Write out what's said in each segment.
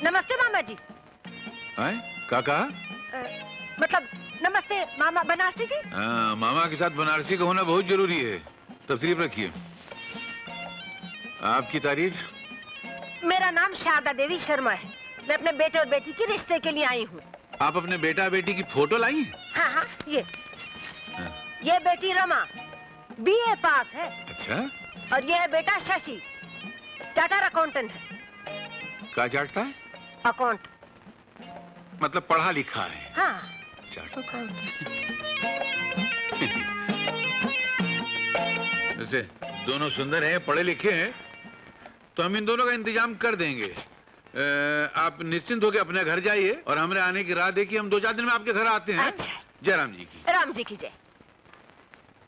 नमस्ते मामा जी। हैं? क्या कहा? मतलब नमस्ते मामा बनारसी जी। मामा के साथ बनारसी का होना बहुत जरूरी है। तशरीफ रखिए। आपकी तारीफ? मेरा नाम शारदा देवी शर्मा है। मैं अपने बेटे और बेटी के रिश्ते के लिए आई हूँ। आप अपने बेटा बेटी की फोटो लाई हैं? हाँ हाँ, ये बेटी रमा BA पास है। अच्छा। और ये है बेटा शशि, चार्टर अकाउंटेंट है। क्या चाटता है? अकाउंट मतलब पढ़ा लिखा है? हाँ। वैसे दोनों सुंदर हैं, पढ़े लिखे हैं, तो हम इन दोनों का इंतजाम कर देंगे। आप निश्चिंत होकर अपने घर जाइए और हमारे आने की राह देखिए। हम 2-4 दिन में आपके घर आते हैं। अच्छा। जय राम जी की। राम जी की जय।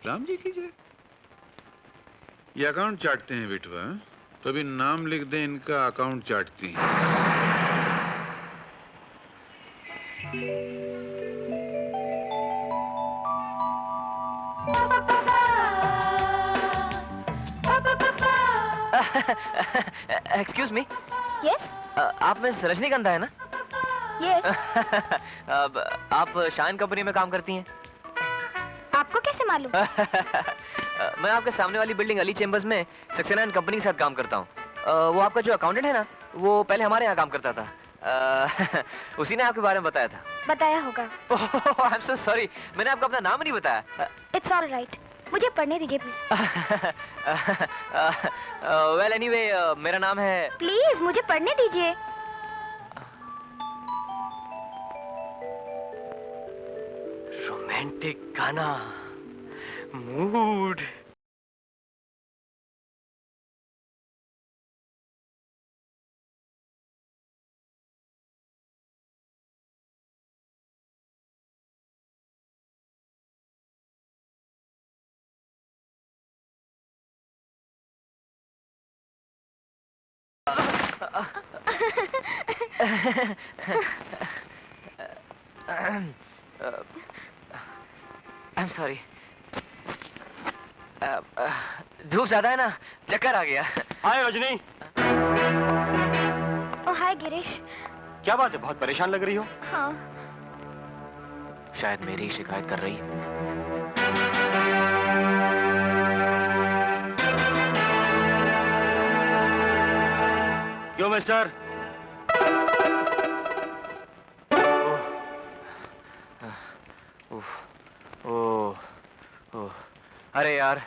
राम जी की जय। ये अकाउंट चाटते हैं बेटवा, तो अभी नाम लिख दें, इनका अकाउंट चाटती हैं। Excuse me. यस। आप मिस रजनीगंधा है ना? यस। अब आप शाइन कंपनी में काम करती हैं? आपको कैसे मालूम? मैं आपके सामने वाली बिल्डिंग अली चेम्बर्स में सक्सेना एंड कंपनी के साथ काम करता हूँ। वो आपका जो अकाउंटेंट है ना, वो पहले हमारे यहाँ काम करता था। उसी ने आपके बारे में बताया था। बताया होगा। आई एम सो सॉरी, मैंने आपको अपना नाम नहीं बताया। इट्स ऑल राइट, मुझे पढ़ने दीजिए प्लीज। वेल एनीवे, मेरा नाम है। प्लीज मुझे पढ़ने दीजिए। रोमांटिक गाना, मूड। I am sorry. धूप ज्यादा है ना, चक्कर आ गया। हाय रजनी। ओह हाय गिरीश। क्या बात है, बहुत परेशान लग रही हो? हाँ। शायद मेरी शिकायत कर रही है। क्यों मिस्टर? ओह, अरे यार,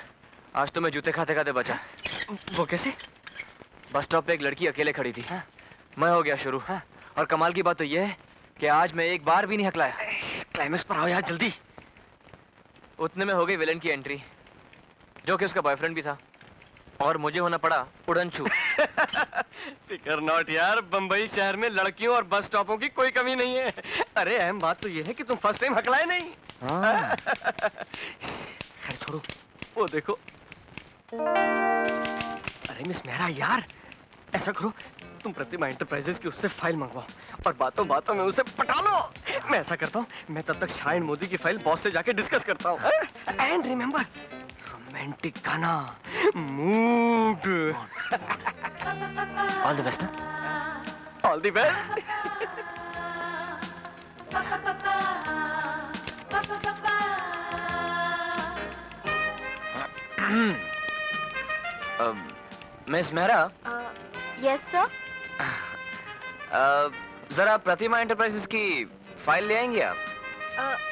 आज तो मैं जूते खाते खाते बचा। वो कैसे? बस स्टॉप पे एक लड़की अकेले खड़ी थी। मैं हो गया शुरू। और कमाल की बात तो यह है कि आज मैं एक बार भी नहीं हकलाया। क्लाइमेक्स पर आओ यार जल्दी। उतने में हो गई विलन की एंट्री, जो कि उसका बॉयफ्रेंड भी था, और मुझे होना पड़ा उड़नछू। फिकर नॉट यार, बंबई शहर में लड़कियों और बस स्टॉपों की कोई कमी नहीं है। अरे अहम बात तो यह है कि तुम फर्स्ट टाइम हकलाए नहीं। खैर छोड़ो, वो देखो। अरे मिस मेहरा यार, ऐसा करो, तुम प्रतिमा एंटरप्राइजेस की उससे फाइल मंगवाओ और बातों बातों में उसे पटा लो। मैं ऐसा करता हूँ, मैं तब तक शाइन मोदी की फाइल बॉस से जाके डिस्कस करता हूँ। एंड रिमेंबर, रोमांटिक गाना, mood. All the best. All the best. Miss Mehra. Yes sir. जरा प्रतिमा एंटरप्राइजेस की फाइल ले आएंगे आप?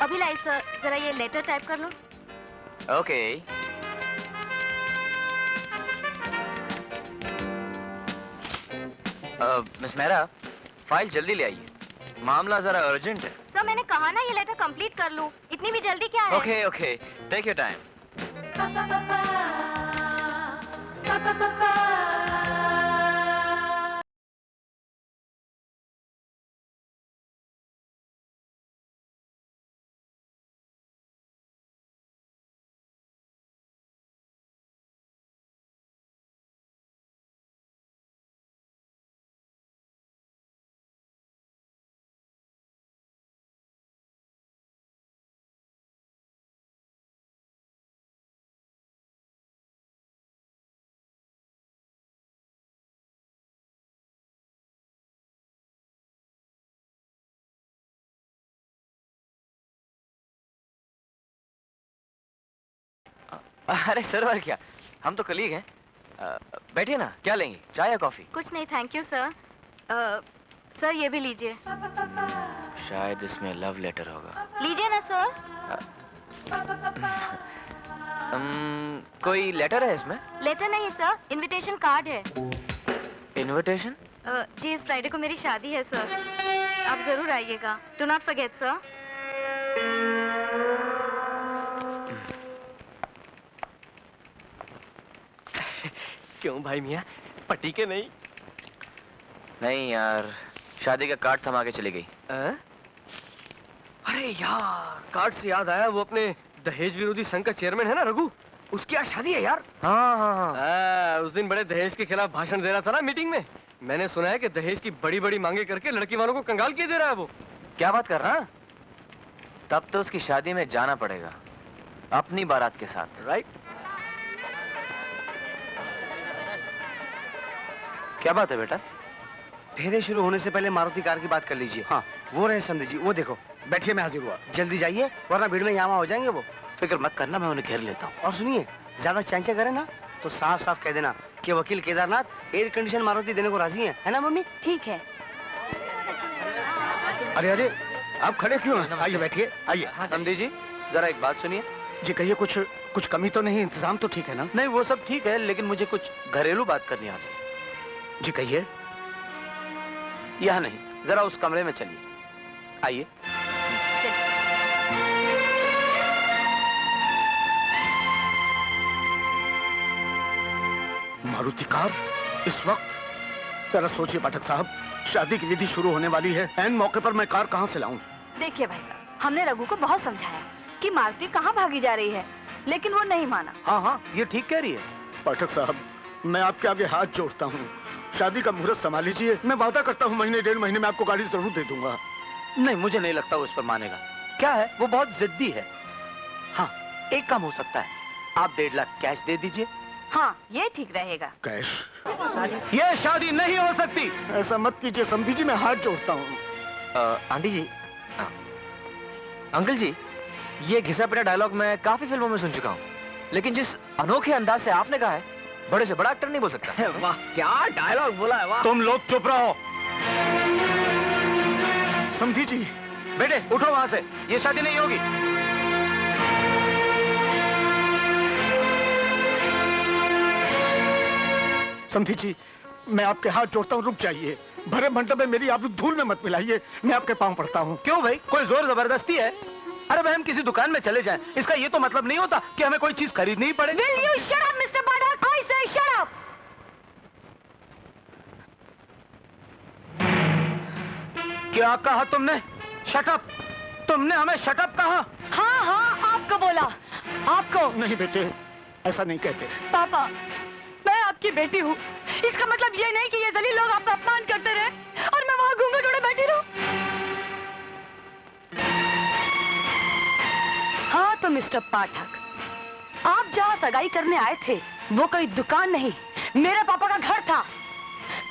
अभी लाई सर, जरा ये लेटर टाइप कर लो। ओके। मिस मेहरा, फाइल जल्दी ले आइए, मामला जरा अर्जेंट है। सर मैंने कहा ना ये लेटर कंप्लीट कर लूं, इतनी भी जल्दी क्या है? Okay okay, take your time. अरे सर्वर क्या, हम तो कलीग हैं। बैठिए ना, क्या लेंगे, चाय या कॉफी? कुछ नहीं, थैंक यू सर। सर ये भी लीजिए। शायद इसमें लव लेटर होगा। लीजिए ना सर। कोई लेटर है इसमें? लेटर नहीं सर, इनविटेशन कार्ड है। इनविटेशन? जी इस फ्राइडे को मेरी शादी है सर, आप जरूर आइएगा। Do not forget sir. क्यों भाई मियाँ, पटी के नहीं? नहीं यार, शादी का कार्ड थमा के चली गई। अरे यार, कार्ड से याद आया, वो अपने दहेज विरोधी संघ का चेयरमैन है ना रघु, उसकी आज शादी है यार। हाँ हाँ हाँ। उस दिन बड़े दहेज के खिलाफ भाषण दे रहा था ना मीटिंग में। मैंने सुना है कि दहेज की बड़ी बड़ी मांगे करके लड़की वालों को कंगाल किए दे रहा है वो। क्या बात कर रहा है? तब तो उसकी शादी में जाना पड़ेगा, अपनी बारात के साथ। राइट। क्या बात है बेटा? फेरे शुरू होने से पहले मारुति कार की बात कर लीजिए। हाँ, वो रहे समझी जी, वो देखो। बैठिए, मैं हाजिर हुआ। जल्दी जाइए वरना भीड़ में यहाँ हो जाएंगे वो। फिक्र मत करना, मैं उन्हें घेर लेता हूँ। और सुनिए, ज्यादा चांचा करें ना तो साफ साफ कह देना कि वकील केदारनाथ एयर कंडीशन मारुति देने को राजी है ना मम्मी? ठीक है। अरे अरे, आप खड़े क्यों हैं? आइए बैठिए, आइए। समझी जी, जरा एक बात सुनिए। जी कहिए, कुछ कमी तो नहीं? इंतजाम तो ठीक है ना? नहीं वो सब ठीक है, लेकिन मुझे कुछ घरेलू बात करनी है आपसे। जी कहिए। यहाँ नहीं, जरा उस कमरे में चलिए। आइए। मारुति कार इस वक्त? जरा सोचिए पाठक साहब, शादी की विधि शुरू होने वाली है, ऐन मौके पर मैं कार कहाँ से लाऊं? देखिए भाई साहब, हमने रघु को बहुत समझाया कि मारुति कहाँ भागी जा रही है, लेकिन वो नहीं माना। हाँ हाँ, ये ठीक कह रही है। पाठक साहब, मैं आपके आगे हाथ जोड़ता हूँ, शादी का मुहूर्त संभाल लीजिए। मैं वादा करता हूँ महीने डेढ़ महीने में आपको गाड़ी जरूर दे दूंगा। नहीं, मुझे नहीं लगता वो इस पर मानेगा। क्या है, वो बहुत जिद्दी है। हाँ, एक काम हो सकता है, आप 1.5 लाख कैश दे दीजिए। हाँ, ये ठीक रहेगा। कैश? ये शादी नहीं हो सकती। ऐसा मत कीजिए समधी जी, मैं हाथ जोड़ता हूँ। आंटी जी, अंकल जी, ये घिसा पिटा डायलॉग मैं काफी फिल्मों में सुन चुका हूँ, लेकिन जिस अनोखे अंदाज से आपने कहा है, बड़े से बड़ा एक्टर नहीं बोल सकता। वाह, क्या डायलॉग बोला है, वाह। तुम लोग चुप रहो। समधी जी, बेटे उठो वहां से, ये शादी नहीं होगी। समधी जी, मैं आपके हाथ जोड़ता हूँ, रुक जाइए। भरे मंडप में मेरी आप धूल में मत मिलाइए, मैं आपके पांव पड़ता हूँ। क्यों भाई, कोई जोर जबरदस्ती है? अरे भाई, हम किसी दुकान में चले जाएं, इसका ये तो मतलब नहीं होता कि हमें कोई चीज खरीदनी ही पड़े। Will you shut up, Mr. Pathak? I say shut up. क्या कहा तुमने? Shut up? तुमने हमें शट अप कहा? हाँ हाँ, आपको बोला, आपको। नहीं बेटे, ऐसा नहीं कहते। पापा, मैं आपकी बेटी हूँ, इसका मतलब ये नहीं कि ये जलील लोग आपका अपमान करते रहे और मैं वहाँ घूंघट ओढ़े बैठी रहूं। हाँ तो मिस्टर पाठक, आप जहाँ सगाई करने आए थे वो कोई दुकान नहीं, मेरे पापा का घर था।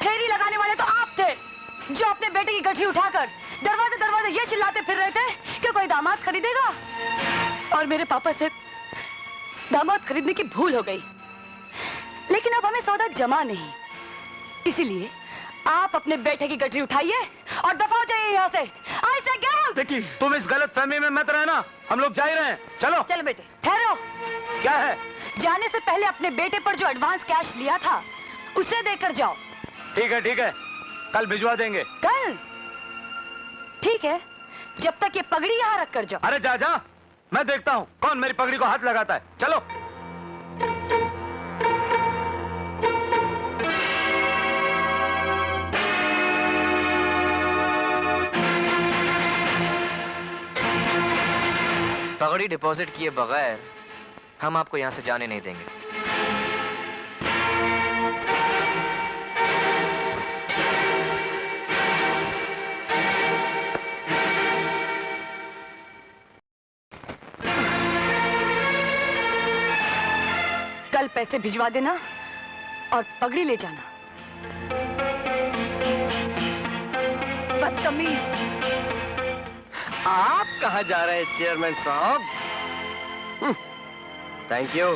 फेरी लगाने वाले तो आप थे, जो अपने बेटे की गठरी उठाकर दरवाजे दरवाजे ये चिल्लाते फिर रहे थे कि कोई दामाद खरीदेगा, और मेरे पापा से दामाद खरीदने की भूल हो गई। लेकिन अब हमें सौदा जमा नहीं, इसीलिए आप अपने बेटे की गठरी उठाइए और दफा हो जाइए यहाँ से। आई से गेट आउट। देखिए, तुम इस गलत फहमी में मत रहना, हम लोग जा ही रहे हैं। चलो। चलो बेटे, ठहरो। क्या है? जाने से पहले अपने बेटे पर जो एडवांस कैश लिया था उसे देकर जाओ। ठीक है, कल भिजवा देंगे। कल? ठीक है, जब तक ये पगड़ी यहाँ रख कर जाओ। अरे जा, मैं देखता हूँ कौन मेरी पगड़ी को हाथ लगाता है। चलो। पगड़ी डिपॉजिट किए बगैर हम आपको यहां से जाने नहीं देंगे। कल पैसे भिजवा देना और पगड़ी ले जाना। बदतमीज। आप कहाँ जा रहे हैं चेयरमैन साहब? Thank you.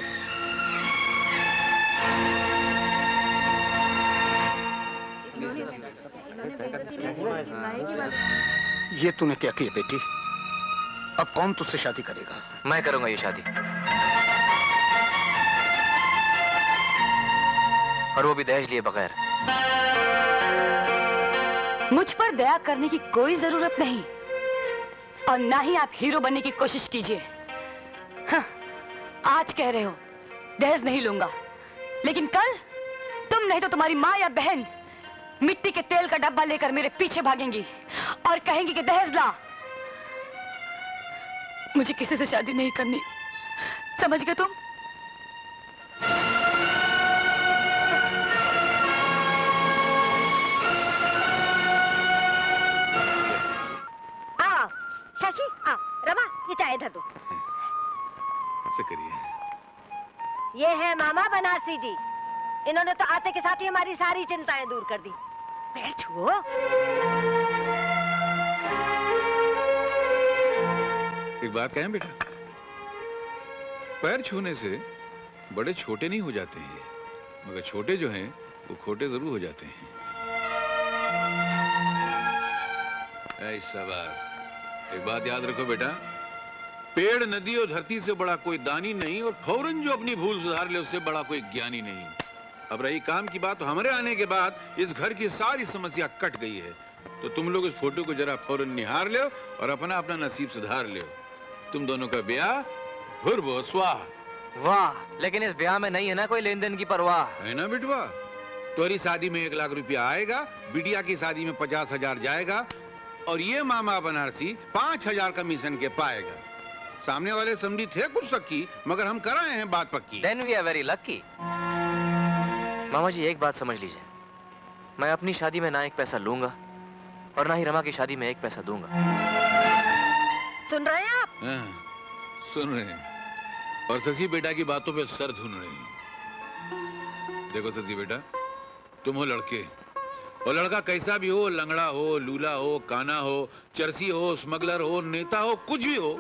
ये तूने क्या किया बेटी? अब कौन तुझसे शादी करेगा? मैं करूंगा ये शादी, और वो भी दहेज लिए बगैर। मुझ पर दया करने की कोई जरूरत नहीं, और ना ही आप हीरो बनने की कोशिश कीजिए। हाँ, आज कह रहे हो दहेज नहीं लूंगा, लेकिन कल तुम नहीं तो तुम्हारी माँ या बहन मिट्टी के तेल का डब्बा लेकर मेरे पीछे भागेंगी और कहेंगी कि दहेज ला। मुझे किसी से शादी नहीं करनी, समझ गए तुम? आओ शशि, आओ रमा, ये चाय धर दो। ऐसे करिए। ये है मामा बनारसी जी, इन्होंने तो आते के साथ ही हमारी सारी चिंताएं दूर कर दी। पैर छुओ। एक बात कहें बेटा, पैर छूने से बड़े छोटे नहीं हो जाते हैं, मगर छोटे जो हैं वो खोटे जरूर हो जाते हैं। ऐ शाबाश। एक बात याद रखो बेटा, पेड़ नदी और धरती से बड़ा कोई दानी नहीं, और फौरन जो अपनी भूल सुधार ले उससे बड़ा कोई ज्ञानी नहीं। अब रही काम की बात, तो हमारे आने के बाद इस घर की सारी समस्या कट गई है। तो तुम लोग इस फोटो को जरा फौरन निहार लो और अपना अपना नसीब सुधार लो। तुम दोनों का ब्याह भुर्भुव स्वाहा। वाह, लेकिन इस ब्याह में नहीं है ना कोई लेन देन की परवाह। है ना बिटवा? तुम्हारी शादी में 1 लाख रुपया आएगा, बिटिया की शादी में 50,000 जाएगा, और ये मामा बनारसी 5,000 कमीशन के पाएगा। सामने वाले समझी थे कुछ शक्की, मगर हम कराए हैं बात पक्की। Then we are very lucky। मामा जी एक बात समझ लीजिए, मैं अपनी शादी में ना एक पैसा लूंगा और ना ही रमा की शादी में एक पैसा दूंगा। सुन रहे हैं आप? हाँ, सुन रहे हैं, और शशि बेटा की बातों पे सर धुन रहे हैं। देखो शशि बेटा, तुम हो लड़के, और लड़का कैसा भी हो, लंगड़ा हो, लूला हो, काना हो, चरसी हो, स्मगलर हो, नेता हो, कुछ भी हो,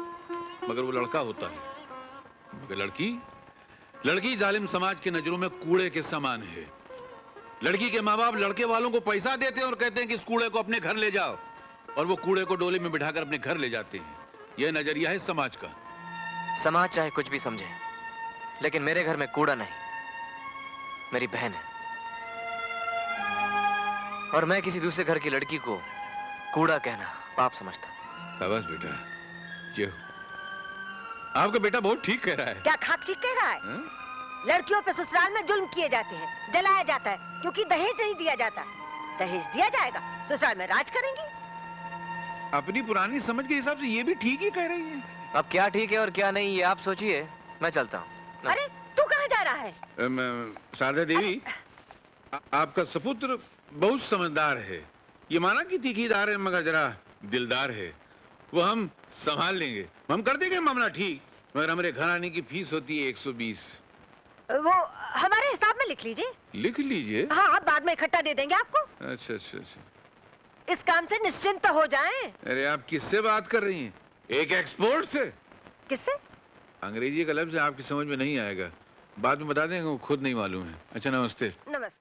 मगर वो लड़का होता है। मगर लड़की जालिम समाज की नजरों में कूड़े के समान है। लड़की के माँ बाप लड़के वालों को पैसा देते हैं और कहते हैं कि इस कूड़े को अपने घर ले जाओ, और वो कूड़े को डोले में बिठाकर अपने घर ले जाते हैं। यह नजरिया है समाज का। समाज चाहे कुछ भी समझे, लेकिन मेरे घर में कूड़ा नहीं, मेरी बहन है, और मैं किसी दूसरे घर की लड़की को कूड़ा कहना पाप समझता। शाबाश बेटा, ये आपका बेटा बहुत ठीक कह रहा है। क्या खाक ठीक कह रहा है? लड़कियों पे ससुराल में जुल्म किए जाते हैं, जलाया जाता है, क्योंकि दहेज नहीं दिया जाता। दहेज दिया जाएगा, ससुराल में राज करेंगी। अपनी पुरानी समझ के हिसाब से ये भी ठीक ही कह रही है। अब क्या ठीक है और क्या नहीं ये आप सोचिए, मैं चलता हूँ। अरे तू कहाँ जा रहा है? शारदा देवी, आपका सपुत्र बहुत समझदार है। ये माना कि तीखीदार है, मगर जरा दिलदार है। वो हम संभाल लेंगे, हम कर देंगे मामला ठीक। मगर हमारे घर आने की फीस होती है 120। वो हमारे हिसाब में लिख लीजिए। लिख लीजिए। हाँ, बाद में इकट्ठा दे देंगे आपको। अच्छा अच्छा अच्छा। इस काम से निश्चिंत हो जाएं। अरे आप किससे बात कर रही हैं? एक एक्सपोर्ट से? किससे? अंग्रेजी का लफ्ज आपकी समझ में नहीं आएगा, बाद में बता देंगे, वो खुद नहीं मालूम है। अच्छा नमस्ते। नमस्ते।